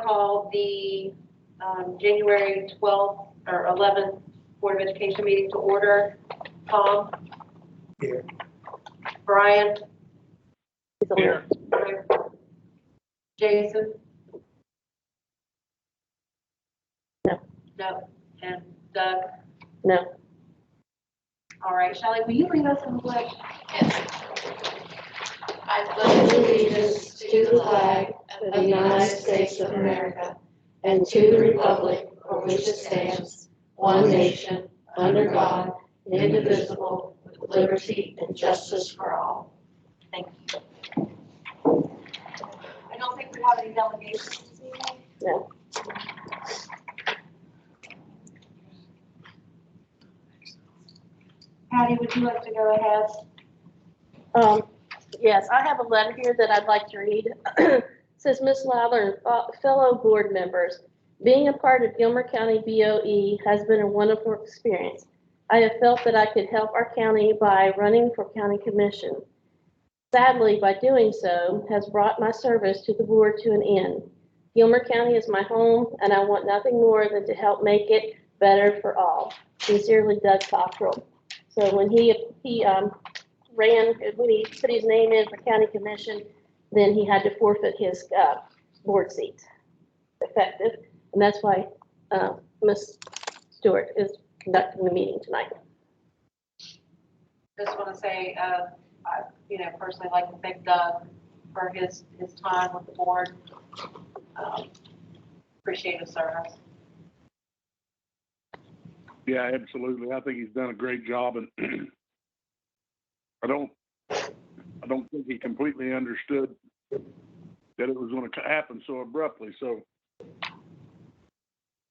call the January 12th or 11th Board of Education meeting to order. Tom? Here. Brian? Here. Jason? No. No. And Doug? No. All right, Shelley, will you lead us in the pledge? Yes. I pledge allegiance to the flag of the United States of America and to the republic for which it stands, one nation, under God, indivisible, with liberty and justice for all. Thank you. I don't think we have any delegations this evening. No. Patty, would you like to go ahead? Yes, I have a letter here that I'd like to read. It says, Ms. Lowther and fellow board members, being a part of Gilmer County BOE has been a wonderful experience. I have felt that I could help our county by running for county commission. Sadly, by doing so, has brought my service to the board to an end. Gilmer County is my home, and I want nothing more than to help make it better for all. Sincerely, Doug Cockrell. So when he put his name in for county commission, then he had to forfeit his board seat effective. And that's why Ms. Stewart is conducting the meeting tonight. Just want to say, I, personally like to thank Doug for his time with the board. Appreciate his service. Yeah, absolutely. I think he's done a great job, and I don't think he completely understood that it was going to happen so abruptly. So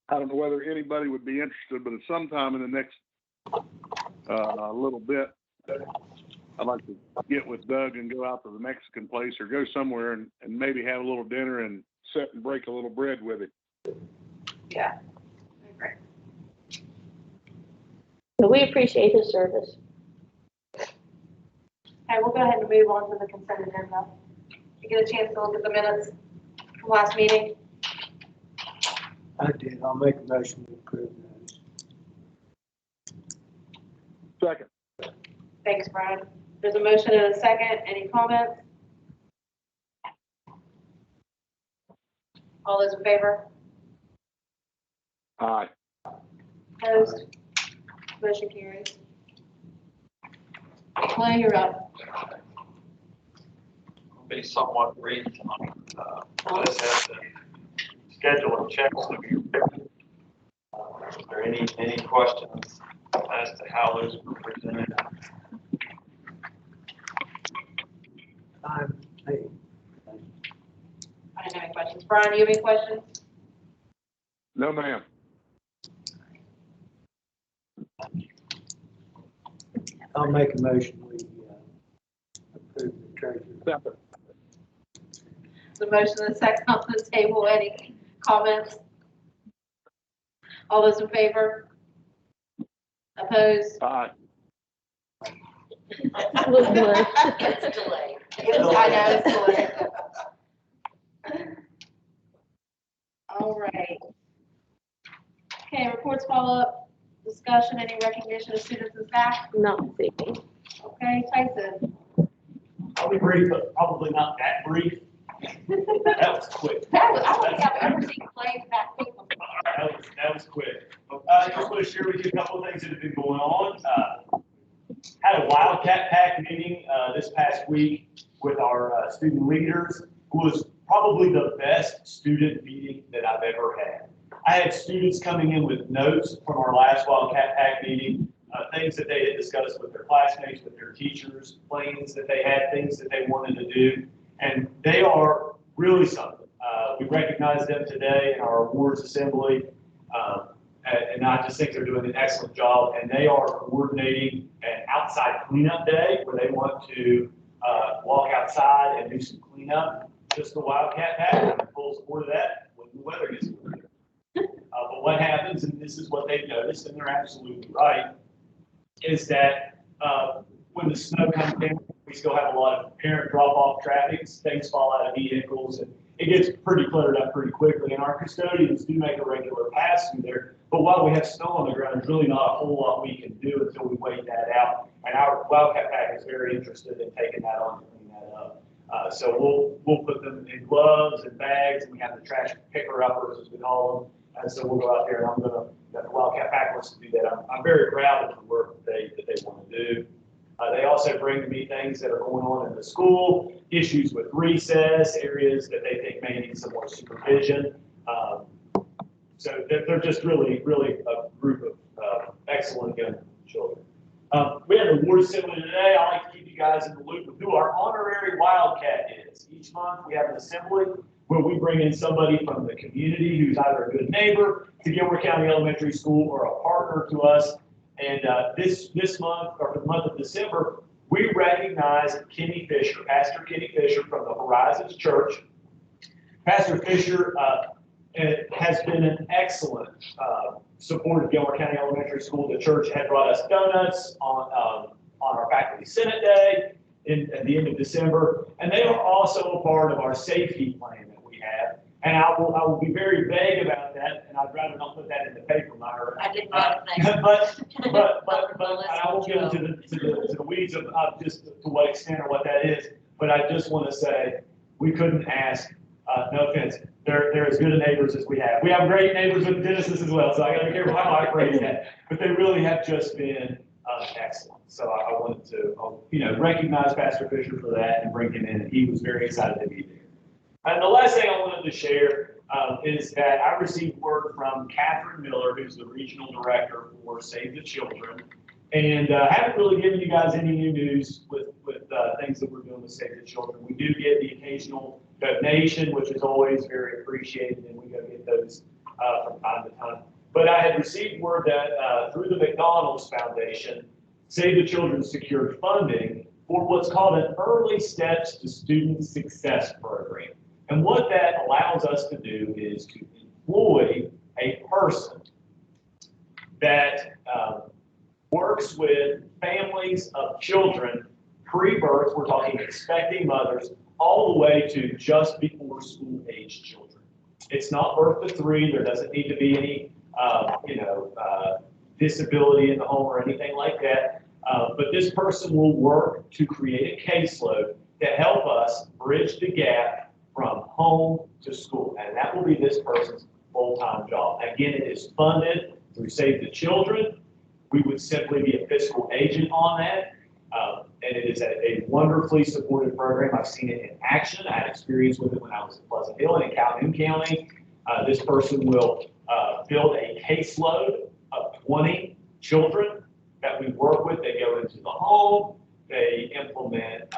I don't know whether anybody would be interested, but at some time in the next little bit, I'd like to get with Doug and go out to the Mexican place or go somewhere and maybe have a little dinner and sit and break a little bread with him. Yeah. Great. So we appreciate his service. Okay, we'll go ahead and move on to the consent agenda. You get a chance to look at the minutes from last meeting? I did. I'll make a motion to approve those. Second. Thanks, Brian. There's a motion and a second. Any comments? All those in favor? Aye. Opposed? Motion carries. Clay, you're up. I'll be somewhat brief tonight. I just have to schedule a check. So are there any questions as to how those were presented? I didn't have any questions. Brian, do you have any questions? No, ma'am. I'll make a motion. We approve the treasurer. Second. The motion and a second on the table. Any comments? All those in favor? Opposed? Aye. It's a little delay. It's delayed. I know, it's delayed. All right. Okay, reports, follow-up, discussion, any recognition of students and staff? Not speaking. Okay, Tyson. I'll be brief, but probably not that brief. That was quick. I don't think I've ever seen Clay that quick before. That was quick. I just want to share with you a couple of things that have been going on. Had a Wildcat Pack meeting this past week with our student leaders. It was probably the best student meeting that I've ever had. I had students coming in with notes from our last Wildcat Pack meeting, things that they had discussed with their classmates, with their teachers, plans that they had, things that they wanted to do, and they are really something. We recognize them today in our awards assembly, and I just think they're doing an excellent job, and they are coordinating an outside cleanup day where they want to walk outside and do some cleanup. Just the Wildcat Pack, I'm in full support of that when the weather gets good. But what happens, and this is what they've noticed, and they're absolutely right, is that when the snow comes down, We still have a lot of parent drop-off traffic, things fall out of vehicles, and it gets pretty cluttered up pretty quickly. And our custodians do make a regular pass through there. But while we have snow on the ground, there's really not a whole lot we can do until we wait that out. And our Wildcat Pack is very interested in taking that on and cleaning that up. So we'll put them in gloves and bags, and we have the trash picker-uppers, as we call them. And so we'll go out there, and the Wildcat Pack wants to do that. I'm very proud of the work that they want to do. They also bring to me things that are going on in the school, issues with recess, areas that they think may need some more supervision. So they're just really, really a group of excellent young children. We have an awards ceremony today. I like to keep you guys in the loop with who our honorary Wildcat is. Each month we have an assembly where we bring in somebody from the community who's either a good neighbor to Gilmer County Elementary School or a partner to us. And this month, or for the month of December, we recognize Kenny Fisher, Pastor Kenny Fisher from the Horizons Church. Pastor Fisher has been an excellent support of Gilmer County Elementary School. The church had brought us donuts on our Faculty Senate Day at the end of December, and they are also a part of our safety plan that we have. And I will be very vague about that, and I'd rather not put that in the paper, Myra. I did not think. But I won't get into the weeds of just to what extent or what that is. But I just want to say we couldn't ask. No offense. They're as good a neighbors as we have. We have great neighbors with Genesis as well, so I got to be careful how I phrase that. But they really have just been excellent. So I wanted to, recognize Pastor Fisher for that and bring him in. And he was very excited to be there. And the last thing I wanted to share is that I received word from Catherine Miller, who's the regional director for Save the Children. And I haven't really given you guys any new news with things that we're doing with Save the Children. We do get the occasional donation, which is always very appreciated, and we go get those from time to time. But I had received word that through the McDonald's Foundation, Save the Children secured funding for what's called an Early Steps to Student Success program. And what that allows us to do is to employ a person that works with families of children pre-birth, we're talking expecting mothers, all the way to just before school age children. It's not birth to 3. There doesn't need to be any, disability in the home or anything like that. But this person will work to create a caseload to help us bridge the gap from home to school. And that will be this person's full-time job. Again, it is funded through Save the Children. We would simply be a fiscal agent on that. And it is a wonderfully supported program. I've seen it in action. I had experience with it when I was in Pleasant Hill and in Calhoun County. This person will build a caseload of 20 children that we work with. They go into the home. They implement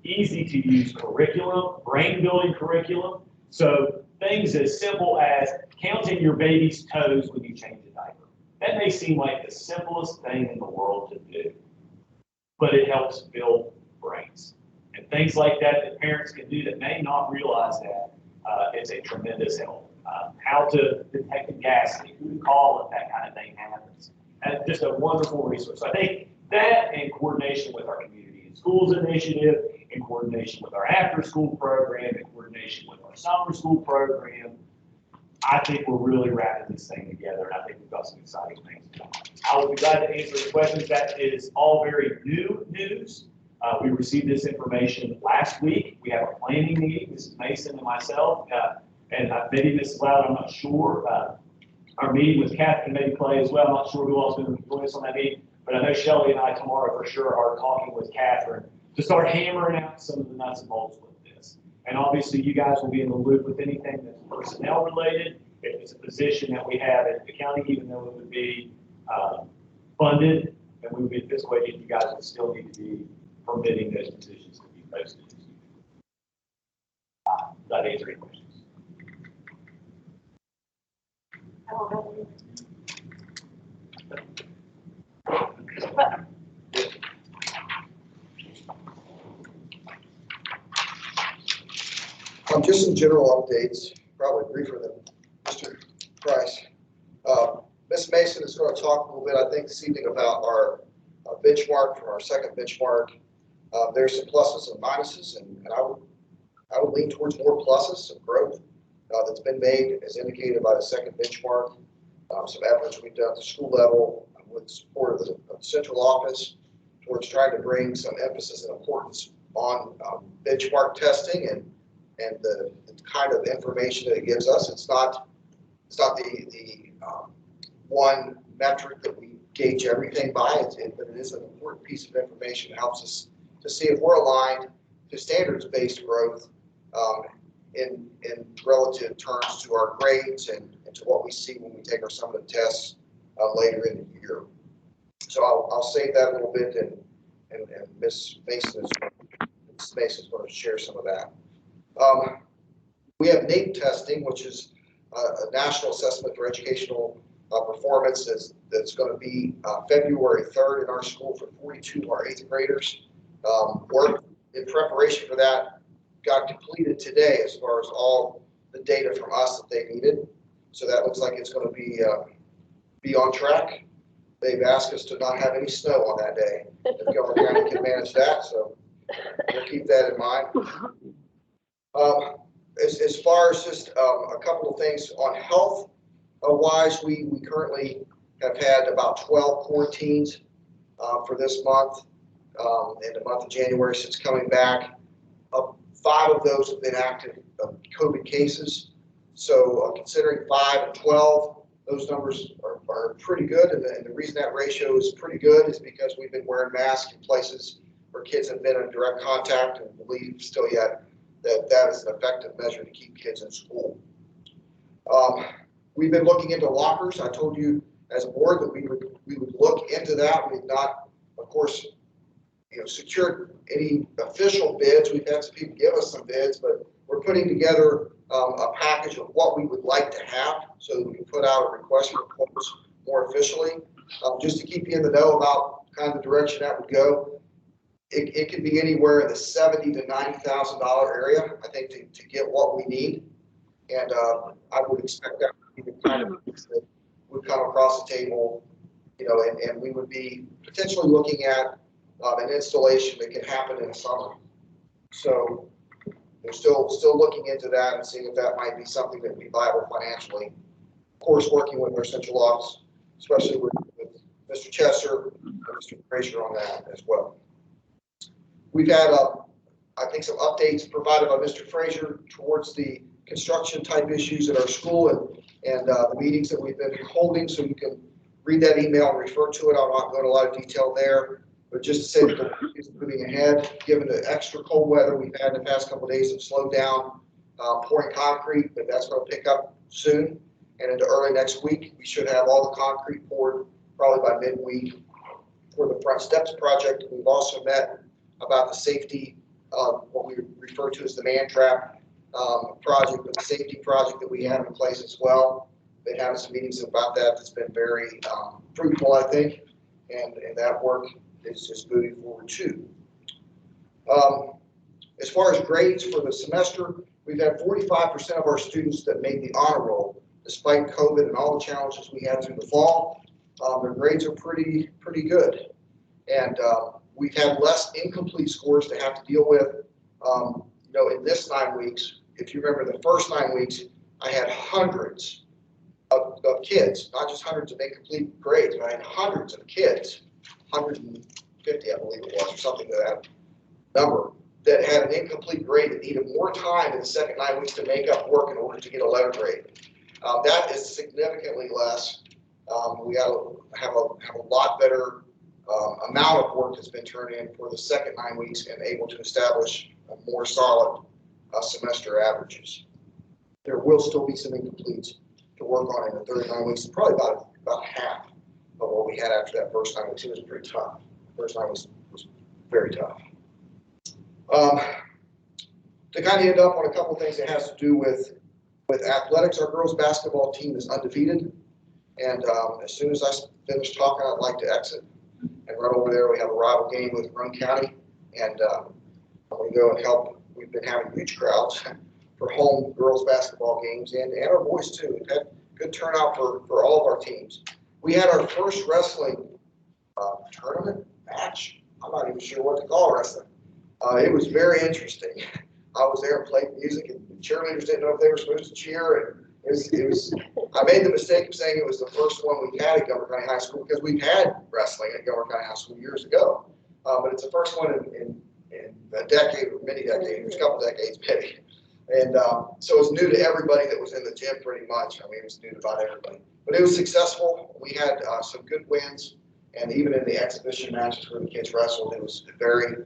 easy-to-use curriculum, brain-building curriculum. So things as simple as counting your baby's toes when you change a diaper. That may seem like the simplest thing in the world to do, but it helps build brains. And things like that parents can do that may not realize that it's a tremendous help. How to detect a gas leak, who to call if that kind of thing happens. And just a wonderful resource. So I think that in coordination with our Community in Schools initiative, in coordination with our after-school program, in coordination with our summer school program, I think we're really wrapping this thing together, and I think we've got some exciting things to do. I will be glad to answer any questions. That is all very new news. We received this information last week. We have a planning meeting. This is Mason and myself, and maybe Mrs. Loud, I'm not sure. Our meeting with Catherine, maybe Clay as well. I'm not sure who else is going to join us on that meeting, but I know Shelley and I tomorrow for sure are talking with Catherine to start hammering out some of the nuts and bolts with this. And obviously, you guys will be in the loop with anything that's personnel related. If it's a position that we have at the county, even though it would be funded and we would be fiscal agent, you guys would still need to be permitting those positions to be posted. Does that answer any questions? I don't know. Just some general updates, probably briefer than Mr. Price. Ms. Mason is going to talk a little bit, I think, this evening about our benchmark from our second benchmark There's some pluses and minuses, and I would lean towards more pluses, some growth that's been made, as indicated by the second benchmark, some efforts we've done at the school level with support of the central office towards trying to bring some emphasis and importance on benchmark testing and the kind of information that it gives us. It's not the one metric that we gauge everything by, but it is an important piece of information that helps us to see if we're aligned to standards-based growth in relative terms to our grades and to what we see when we take our summative tests later in the year. So I'll save that a little bit, and Ms. Mason is going to share some of that. We have NAEP testing, which is a national assessment for educational performance that's going to be February 3rd in our school for 42 of our 8th graders. Work in preparation for that got completed today as far as all the data from us that they needed. So that looks like it's going to be on track. They've asked us to not have any snow on that day. If Gilmer County can manage that, so we'll keep that in mind. As far as just a couple of things on health wise, we currently have had about 12 quarantines for this month, in the month of January since coming back. 5 of those have been active COVID cases. So considering 5 and 12, those numbers are pretty good. And the reason that ratio is pretty good is because we've been wearing masks in places where kids have been in direct contact, and believe still yet that is an effective measure to keep kids in school. We've been looking into lockers. I told you as a board that we would look into that. We've not, of course, secured any official bids. We've had some people give us some bids, but we're putting together a package of what we would like to have so that we can put out a request for quotes more officially. Just to keep you in the know about kind of the direction that would go, it could be anywhere in the $70,000 to $90,000 area, I think, to get what we need. And I would expect that to be the kind of things that would come across the table, and we would be potentially looking at an installation that can happen in the summer. So they're still looking into that and seeing if that might be something that would be viable financially. Of course, working with our central office, especially with Mr. Chester and Mr. Frazier on that as well. We've had, I think, some updates provided by Mr. Frazier towards the construction type issues at our school and the meetings that we've been holding, so you can read that email and refer to it. I'll not go into a lot of detail there. But just to say that the work is moving ahead, given the extra cold weather we've had in the past couple of days, have slowed down pouring concrete, but that's going to pick up soon. And into early next week, we should have all the concrete poured probably by midweek for the front steps project. We've also met about the safety of what we refer to as the man trap project, but the safety project that we have in place as well. Been having some meetings about that. That's been very fruitful, I think, and that work is just moving forward too. As far as grades for the semester, we've had 45% of our students that made the honor roll, despite COVID and all the challenges we had through the fall. Their grades are pretty good, and we've had less incomplete scores to have to deal with. In this 9 weeks, if you remember the first 9 weeks, I had hundreds of kids, not just hundreds of incomplete grades, but I had hundreds of kids. 150, I believe it was, or something to that number, that had an incomplete grade that needed more time in the second 9 weeks to make up work in order to get a letter grade. That is significantly less. We got to have a lot better amount of work that's been turned in for the second 9 weeks and able to establish a more solid semester averages. There will still be some incompletes to work on in the 39 weeks, probably about half of what we had after that first 9 weeks. It was pretty tough. The first 9 weeks was very tough. To kind of end up on a couple of things that has to do with athletics, our girls basketball team is undefeated. And as soon as I finish talking, I'd like to exit and run over there. We have a rival game with Roane County, and I'm going to go and help. We've been having huge crowds for home girls basketball games and our boys too. We've had good turnout for all of our teams. We had our first wrestling tournament match. I'm not even sure what to call wrestling. It was very interesting. I was there and played music, and the cheerleaders didn't know if they were supposed to cheer, and it was, I made the mistake of saying it was the first one we had at Gilmer County High School, because we've had wrestling at Gilmer County High School years ago. But it's the first one in a decade, or many decades, a couple decades maybe. And so it's new to everybody that was in the gym pretty much. I mean, it was new to about everybody. But it was successful. We had some good wins, and even in the exhibition matches where the kids wrestled, it was very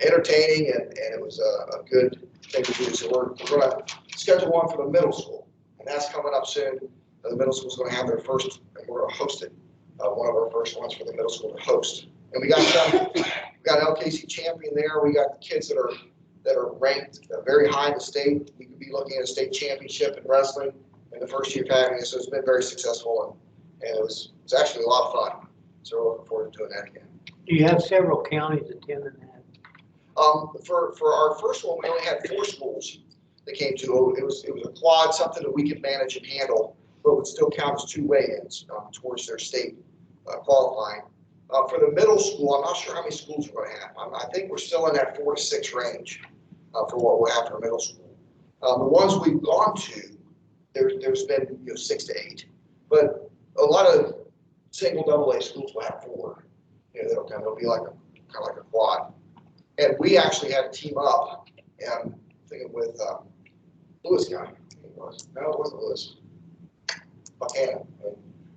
entertaining, and it was a good thing to do. So we're going to schedule one for the middle school, and that's coming up soon. The middle school is going to have their first, and we're going to host it. One of our first ones for the middle school to host. And we got LKC champion there. We got kids that are ranked very high in the state. We could be looking at a state championship in wrestling in the first year of having it. So it's been very successful, and it was actually a lot of fun. So we're looking forward to doing that again. Do you have several counties attending that? For our first one, we only had 4 schools that came to. It was a quad, something that we could manage and handle, but would still count as 2 weigh-ins towards their state qualifying. For the middle school, I'm not sure how many schools we're going to have. I think we're still in that 4 to 6 range for what we'll have for middle school. The ones we've gone to, there's been 6 to 8, but a lot of single AA schools will have 4. It'll be like kind of like a quad. And we actually had a team up, and I'm thinking with Lewis County. No, it wasn't Lewis. Buchanan.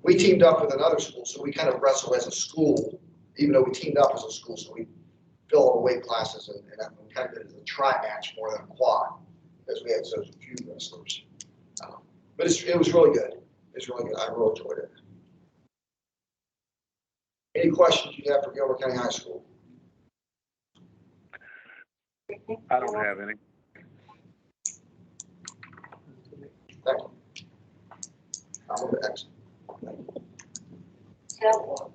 We teamed up with another school, so we kind of wrestled as a school, even though we teamed up as a school. So we fill all the weight classes, and we kind of did it as a tri-match more than a quad, because we had so few wrestlers. But it was really good. It's really good. I really enjoyed it. Any questions you have for Gilmer County High School? I don't have any. Thank you. I'm over next. So,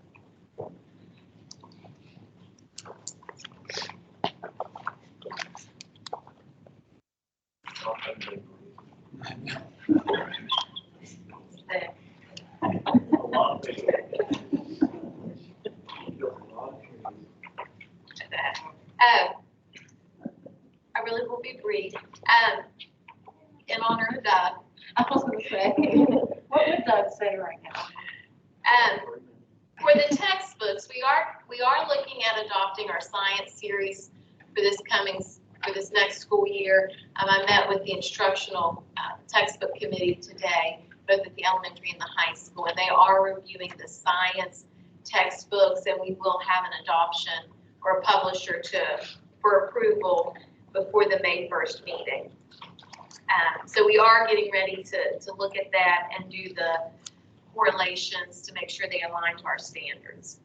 I really will be brief. In honor of Doug, I was going to say. what would Doug say right now? For the textbooks, we are looking at adopting our science series for this next school year. I met with the instructional textbook committee today, both at the elementary and the high school, and they are reviewing the science textbooks, and we will have an adoption or a publisher for approval before the May 1st meeting. So we are getting ready to look at that and do the correlations to make sure they align to our standards.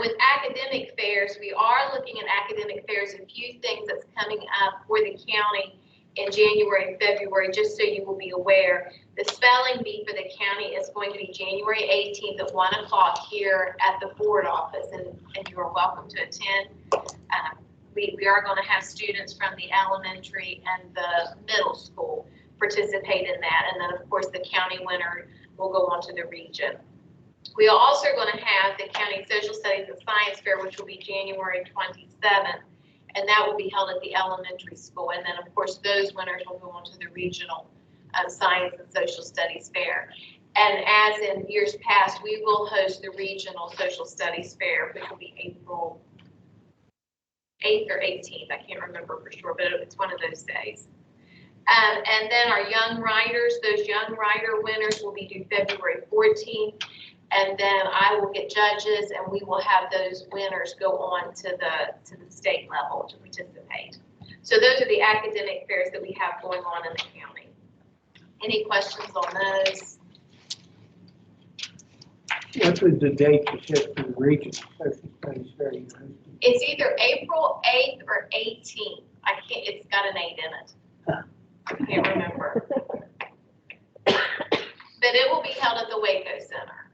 With academic fairs, we are looking at academic fairs, a few things that's coming up for the county in January and February, just so you will be aware. The spelling bee for the county is going to be January 18th at 1 o'clock here at the board office, and you are welcome to attend. We are going to have students from the elementary and the middle school participate in that, and then of course the county winner will go on to the region. We are also going to have the county social studies and science fair, which will be January 27th, and that will be held at the elementary school, and then of course those winners will go on to the regional science and social studies fair. And as in years past, we will host the regional social studies fair, which will be April 8th or 18th, I can't remember for sure, but it's one of those days. And then our young writers, those young writer winners will be due February 14th, and then I will get judges, and we will have those winners go on to the state level to participate. So those are the academic fairs that we have going on in the county. Any questions on those? What was the date you said for the regional social studies fair you hosted? It's either April 8th or 18th. It's got an 8 in it. I can't remember. But it will be held at the Waco Center.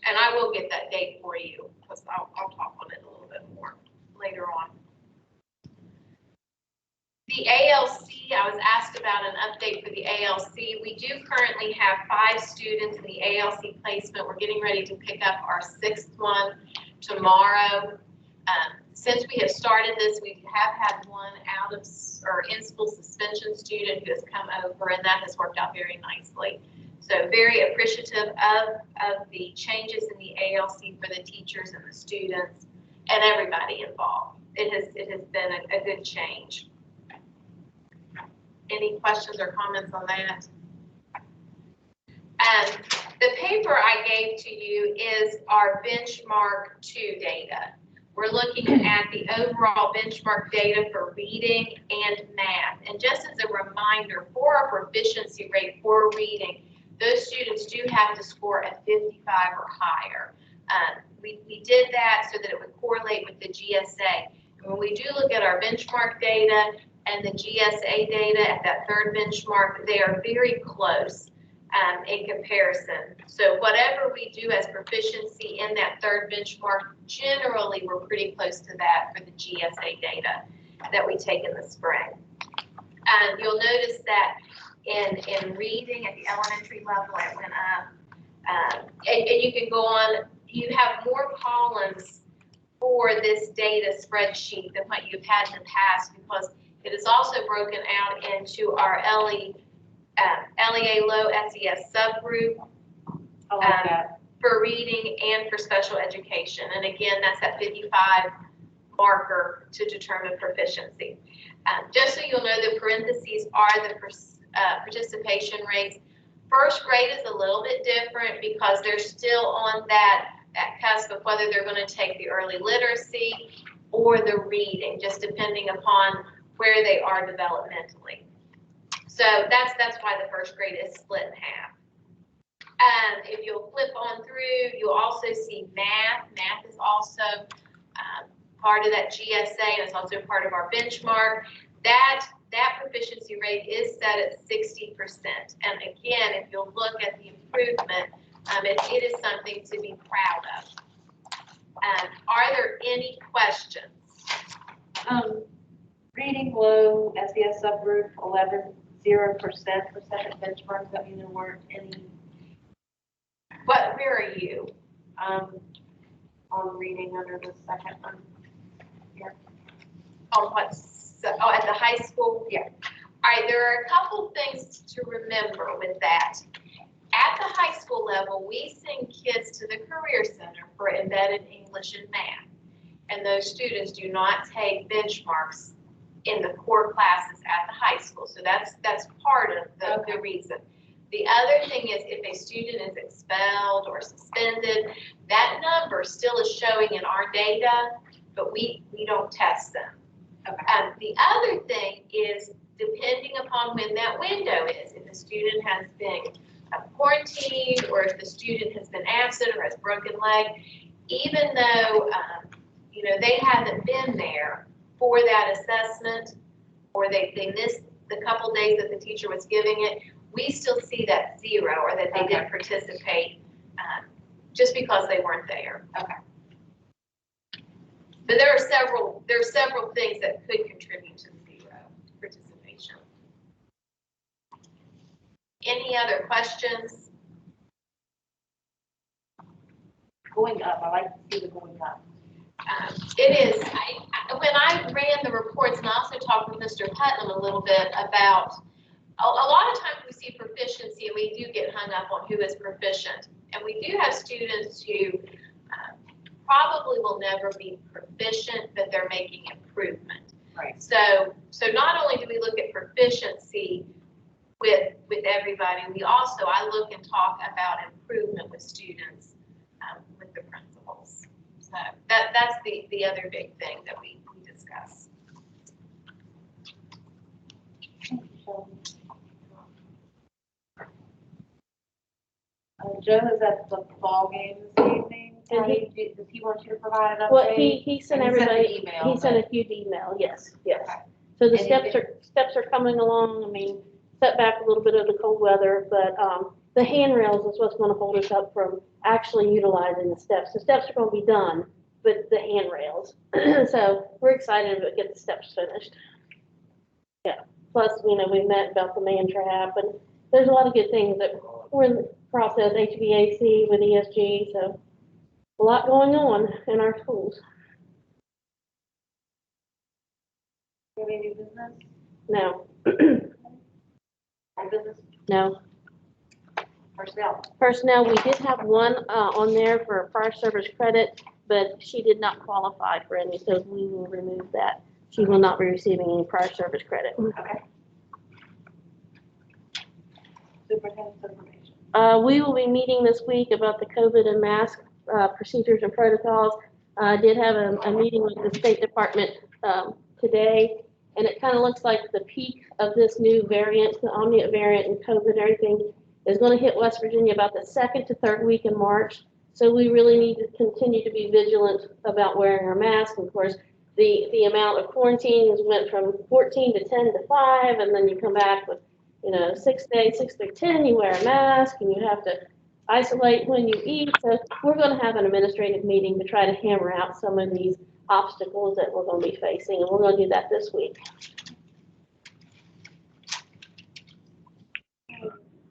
And I will get that date for you, because I'll talk on it a little bit more later on. The ALC, I was asked about an update for the ALC. We do currently have 5 students in the ALC placement. We're getting ready to pick up our 6th one tomorrow. Since we have started this, we have had one out of or in-school suspension student who has come over, and that has worked out very nicely. So very appreciative of the changes in the ALC for the teachers and the students and everybody involved. It has been a good change. Any questions or comments on that? The paper I gave to you is our benchmark 2 data. We're looking at the overall benchmark data for reading and math. And just as a reminder, for our proficiency rate for reading, those students do have to score a 55 or higher. We did that so that it would correlate with the GSA. And when we do look at our benchmark data and the GSA data at that 3rd benchmark, they are very close in comparison. So whatever we do as proficiency in that 3rd benchmark, generally we're pretty close to that for the GSA data that we take in the spring. You'll notice that in reading at the elementary level, it went up. And you can go on, you have more columns for this data spreadsheet than what you've had in the past, because it is also broken out into our LEA low SES subgroup for reading and for special education. And again, that's that 55 marker to determine proficiency. Just so you'll know, the parentheses are the participation rates. 1st grade is a little bit different because they're still on that cusp of whether they're going to take the early literacy or the reading, just depending upon where they are developmentally. So that's why the 1st grade is split in half. If you'll flip on through, you'll also see math. Math is also part of that GSA, and it's also part of our benchmark. That proficiency rate is set at 60%. And again, if you'll look at the improvement, it is something to be proud of. Are there any questions? Reading low SES subgroup 0% for 2nd benchmark. Does that mean there weren't any? Where are you? On reading under the 2nd one. Here. On what? At the high school? Yeah. All right, there are a couple things to remember with that. At the high school level, we send kids to the Career Center for embedded English and math. And those students do not take benchmarks in the core classes at the high school. So that's part of the reason. The other thing is, if a student is expelled or suspended, that number still is showing in our data, but we don't test them. Okay. The other thing is, depending upon when that window is, if a student has been quarantined or if the student has been absent or has broken leg, even though they haven't been there for that assessment, or they missed the couple days that the teacher was giving it, we still see that 0 or that they didn't participate just because they weren't there. Okay. But there are several things that could contribute to 0 participation. Any other questions? Going up. I like to see the going up. It is. When I ran the reports, and I also talked with Mr. Putnam a little bit about, a lot of times we see proficiency and we do get hung up on who is proficient. And we do have students who probably will never be proficient, but they're making improvement. Right. So not only do we look at proficiency with everybody, I look and talk about improvement with students, with the principals. So that's the other big thing that we discuss. Joe is at the ball game this evening. Does he want you to provide an update? Well, he sent And he sent everybody, an email, he sent a but- huge email, yes, yes. Okay. So the And steps are coming along. I mean, set back a little bit of the cold weather, but the handrails is what's going to hold us up from actually utilizing the steps. The steps are going to be done, but the handrails. So we're excited to get the steps finished. Plus, we met about the man trap, and there's a lot of good things that we're in the process, HVAC with ESG, so a lot going on in our schools. Do you have any new business? No, Old business? no. Personnel? Personnel, we did have one on there for fire service credit, but she did not qualify for any, so we will remove that. She will not be receiving any prior service credit. Okay. Superintendent's information. We will be meeting this week about the COVID and mask procedures and protocols. I did have a meeting with the State Department today, and it kind of looks like the peak of this new variant, the Omnia variant and COVID and everything, is going to hit West Virginia about the second to third week in March. So we really need to continue to be vigilant about wearing our masks. Of course, the amount of quarantines went from 14 to 10 to 5, and then you come back with 6 days, 6 to 10, you wear a mask, and you have to isolate when you eat. So we're going to have an administrative meeting to try to hammer out some of these obstacles that we're going to be facing, and we're going to do that this week.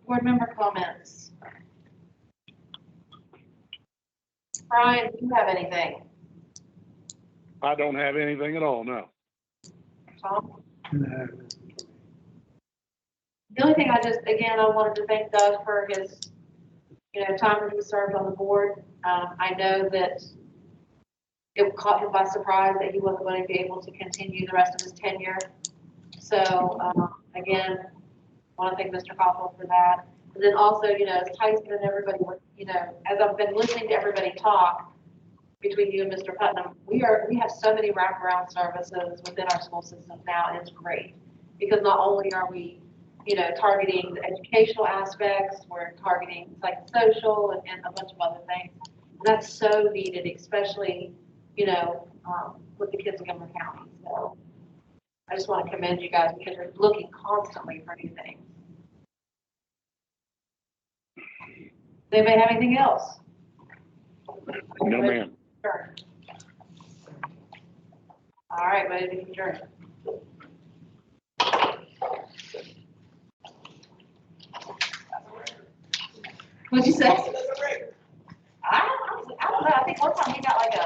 Board member comments. Brian, do you have anything? I don't have anything at all, no. Tom? No. The only thing I wanted to thank Doug for his, time that he served on the board. I know that it caught him by surprise that he wasn't going to be able to continue the rest of his tenure. So, again, I want to thank Mr. Koppel for that. And then also, as Tyson and everybody, as I've been listening to everybody talk between you and Mr. Putnam, we have so many wraparound services within our school system now, and it's great. Because not only are we targeting the educational aspects, we're targeting psychosocial and a bunch of other things. And that's so needed, especially, with the kids in Gilmer County. So I just want to commend you guys because you're looking constantly for new things. Does anybody have anything else? No, ma'am. Sure. All right, ready to adjourn. What'd you say? I don't know. I think one time he got like a